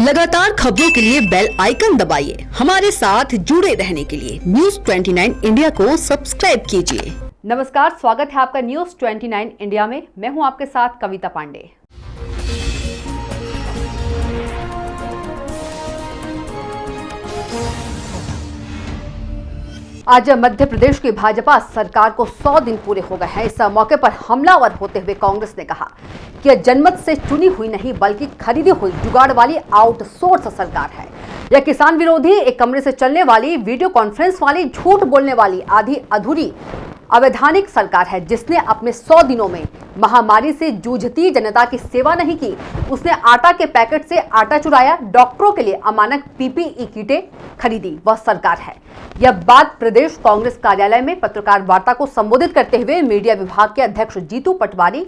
लगातार खबरों के लिए बेल आइकन दबाइए। हमारे साथ जुड़े रहने के लिए न्यूज़ 29 इंडिया को सब्सक्राइब कीजिए। नमस्कार, स्वागत है आपका न्यूज़ 29 इंडिया में। मैं हूं आपके साथ कविता पांडे। आज मध्य प्रदेश की भाजपा सरकार को 100 दिन पूरे हो गए हैं। इस मौके पर हमलावर होते हुए कांग्रेस ने कहा कि यह जनमत से चुनी हुई नहीं बल्कि खरीदी हुई जुगाड़ वाली आउटसोर्स सरकार है। यह किसान विरोधी, एक कमरे से चलने वाली, वीडियो कॉन्फ्रेंस वाली, झूठ बोलने वाली, आधी अधूरी अवैधानिक सरकार है जिसने अपने 100 दिनों में महामारी से जूझती जनता की सेवा नहीं की। उसने आटा के पैकेट से आटा चुराया, डॉक्टरों के लिए अमानक पीपीई किटें खरीदी, वह सरकार है। यह बात प्रदेश कांग्रेस कार्यालय में पत्रकार वार्ता को संबोधित करते हुए मीडिया विभाग के अध्यक्ष जीतू पटवारी,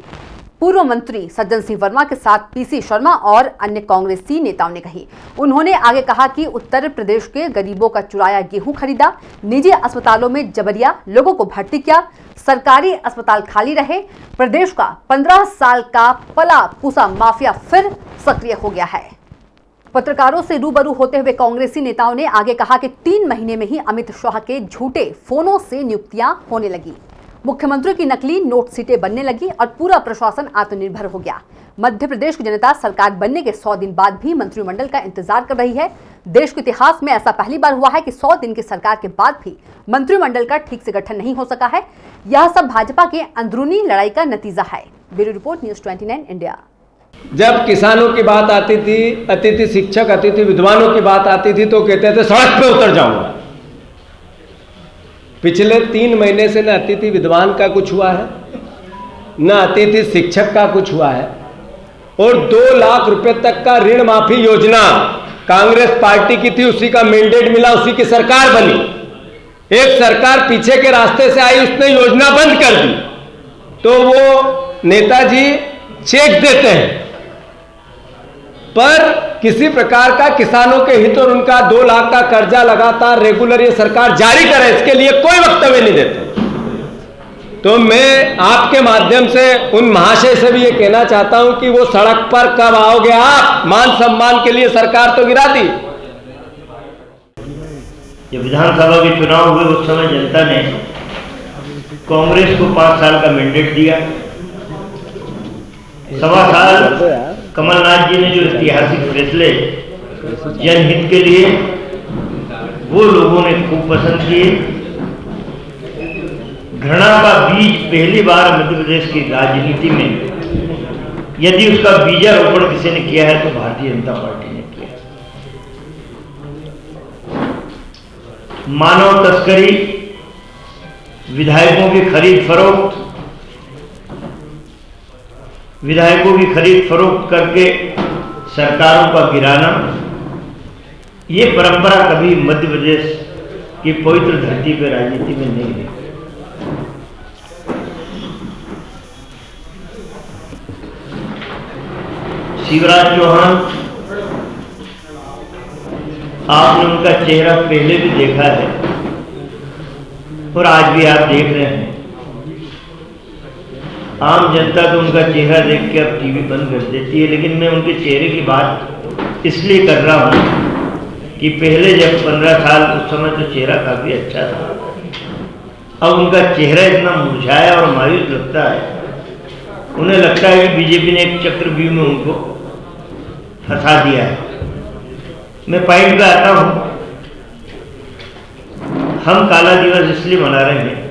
पूर्व मंत्री सज्जन सिंह वर्मा के साथ पीसी शर्मा और अन्य कांग्रेसी नेताओं ने कही। उन्होंने आगे कहा कि उत्तर प्रदेश के गरीबों का चुराया गेहूं खरीदा, निजी अस्पतालों में जबरिया लोगों को भर्ती किया, सरकारी अस्पताल खाली रहे। प्रदेश का 15 साल का पला पूसा माफिया फिर सक्रिय हो गया है। पत्रकारों से रूबरू होते हुए कांग्रेसी नेताओं ने आगे कहा कि 3 महीने में ही अमित शाह के झूठे फोनों से नियुक्तियां होने लगी, मुख्यमंत्री की नकली नोट सीटें बनने लगी और पूरा प्रशासन आत्मनिर्भर हो गया। मध्य प्रदेश की जनता सरकार बनने के 100 दिन बाद भी मंत्रिमंडल का इंतजार कर रही है। देश के इतिहास में ऐसा पहली बार हुआ है कि 100 दिन की सरकार के बाद भी मंत्रिमंडल का ठीक से गठन नहीं हो सका है। यह सब भाजपा के अंदरूनी लड़ाई का नतीजा है। Bureau report, news 29 India. जब किसानों की बात आती थी, अतिथि शिक्षक, अतिथि विद्वानों की बात आती थी तो कहते थे सड़क पे उतर जाऊंगा। पिछले 3 महीने से न अतिथि विद्वान का कुछ हुआ है, न अतिथि शिक्षक का कुछ हुआ है, और 2 लाख रुपए तक का ऋण माफी योजना कांग्रेस पार्टी की थी, उसी का मैंडेट मिला, उसी की सरकार बनी। एक सरकार पीछे के रास्ते से आई, उसने योजना बंद कर दी, तो वो नेताजी चेक देते हैं, पर किसी प्रकार का किसानों के हित और उनका 2 लाख का कर्जा लगातार रेगुलर ये सरकार जारी करे, इसके लिए कोई वक्तव्य नहीं देते। तो मैं आपके माध्यम से उन महाशय से भी ये कहना चाहता हूं कि वो सड़क पर कब आओगे आप? मान सम्मान के लिए सरकार तो गिरा दी। जब विधानसभा के चुनाव हुए उस समय जनता ने कांग्रेस को 5 साल का मैंडेट दिया। 1.25 साल कमलनाथ जी ने जो ऐतिहासिक फैसले जनहित के लिए वो लोगों ने खूब पसंद किए। घृणा का बीज पहली बार मध्य प्रदेश की राजनीति में यदि उसका बीजारोपण किसी ने किया है तो भारतीय जनता पार्टी ने किया। मानव तस्करी, विधायकों की खरीद फरोख्त, विधायकों की खरीद फरोख्त करके सरकारों का गिराना, ये परंपरा कभी मध्य प्रदेश की पवित्र धरती पर राजनीति में नहीं है। शिवराज चौहान, आपने उनका चेहरा पहले भी देखा है और आज भी आप देख रहे हैं। आम जनता तो उनका चेहरा देख के अब टीवी बंद कर देती है, लेकिन मैं उनके चेहरे की बात इसलिए कर रहा हूँ कि पहले जब 15 साल उस समय तो चेहरा काफ़ी अच्छा था, अब उनका चेहरा इतना मुरझाया और मायूस लगता है। उन्हें लगता है कि बीजेपी ने एक चक्रव्यूह में उनको फंसा दिया है। मैं पॉइंट पे आता हूँ, हम काला दिवस इसलिए मना रहे हैं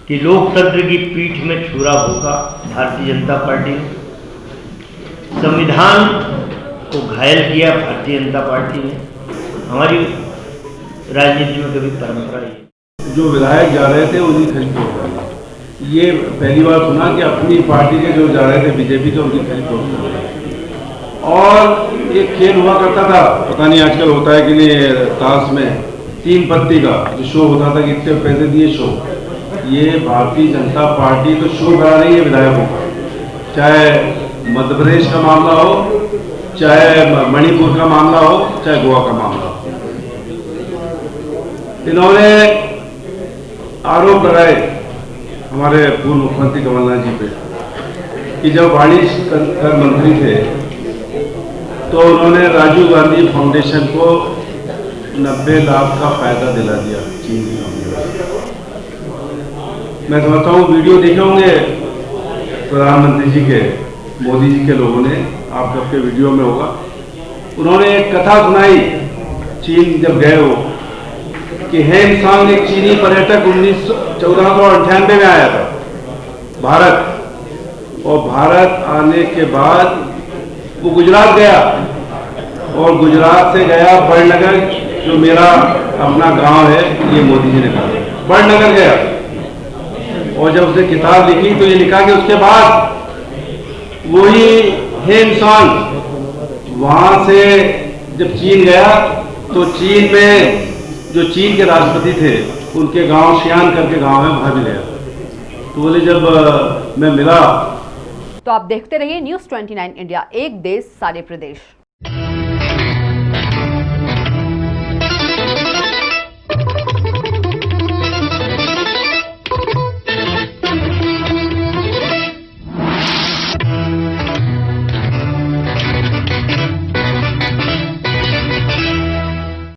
कि लोकतंत्र की पीठ में छुरा होगा भारतीय जनता पार्टी ने, संविधान को घायल किया भारतीय जनता पार्टी ने। हमारी राजनीति में कभी परंपरा है। जो विधायक जा रहे थे उनकी खरीद फरोख्त, ये पहली बार सुना कि अपनी पार्टी के जो जा रहे थे बीजेपी के, उनकी खरीद फरोख्त। और एक खेल हुआ करता था, पता नहीं आजकल होता है कि नहीं, ताश में 3 पत्ती का जो शो होता था कि इतने पैसे दिए शो। ये भारतीय जनता पार्टी तो शो करा रही है विधायकों का, चाहे मध्य प्रदेश का मामला हो, चाहे मणिपुर का मामला हो, चाहे गोवा का मामला हो। इन्होंने आरोप लगाए हमारे पूर्व मुख्यमंत्री कमलनाथ जी पे कि जब वाणिज्य कर मंत्री थे तो उन्होंने राजीव गांधी फाउंडेशन को 90 लाख का फायदा दिला दिया चीन की कंपनी। मैं समझता हूँ वीडियो देखे होंगे प्रधानमंत्री जी के, मोदी जी के लोगों ने, आपके वीडियो में होगा। उन्होंने एक कथा सुनाई चीन जब गए हो कि हेमसांग एक चीनी पर्यटक 1498 में आया था भारत, और भारत आने के बाद वो गुजरात गया, और गुजरात से गया बड़नगर, जो मेरा अपना गांव है, ये मोदी जी ने कहा, बड़नगर गया। और जब उसने किताब लिखी तो ये लिखा कि उसके बाद वही हेमसांग वहां से जब चीन गया तो चीन में जो चीन के राष्ट्रपति थे उनके गांव शियान करके गांव है, वहां भी गया। तो बोले जब मैं मिला। तो आप देखते रहिए न्यूज़ 29 इंडिया, एक देश सारे प्रदेश।